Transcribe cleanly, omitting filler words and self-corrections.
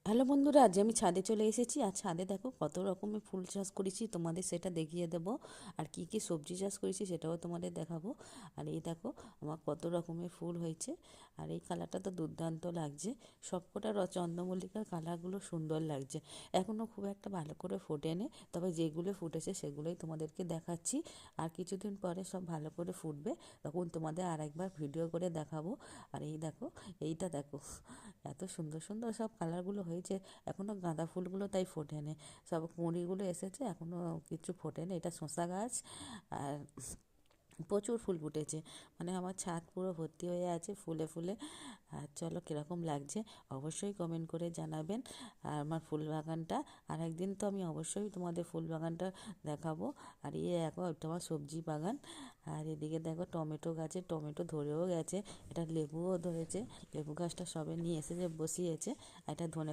Hello বন্ধুরা, আজ আমি ছাদে চলে এসেছি। আর ছাদে দেখো কত রকমের ফুল চাষ করেছি, তোমাদের সেটা দেখিয়ে দেবো। আর কি কি সবজি চাষ করেছি সেটাও তোমাদের দেখাবো। আর এই দেখো আমার কত রকমের ফুল হয়েছে। আর এই কালারটা তো দুর্দান্ত লাগছে। সবকটা চন্দ্রমল্লিকার কালারগুলো সুন্দর লাগছে। এখনও খুব একটা ভালো করে ফোটেনি, তবে যেগুলো ফুটেছে সেগুলোই তোমাদেরকে দেখাচ্ছি। আর কিছুদিন পরে সব ভালো করে ফুটবে, তখন তোমাদের আর একবার ভিডিও করে দেখাবো। আর এই দেখো, এইটা দেখো, এত সুন্দর সুন্দর সব কালারগুলো হয়েছে। এখনও গাঁদা ফুলগুলো তাই ফোটেনি, সব কুঁড়িগুলো এসেছে, এখনও কিছু ফোটেনি। এটা শসা গাছ। আর প্রচুর ফুল ফুটেছে, মানে আমার ছাদ পুরো ভর্তি হয়ে আছে ফুলে ফুলে। আর চলো কীরকম লাগছে অবশ্যই কমেন্ট করে জানাবেন। আর আমার ফুল বাগানটা আর একদিন তো আমি অবশ্যই তোমাদের ফুল বাগানটা দেখাবো। আর দেখো এটা আমার সবজি বাগান। আর এদিকে দেখো টমেটো গাছে টমেটো ধরেও গেছে, এটা লেবুও ধরেছে। লেবু গাছটা সবে নিয়ে এসে যে বসিয়েছে। এটা ধনে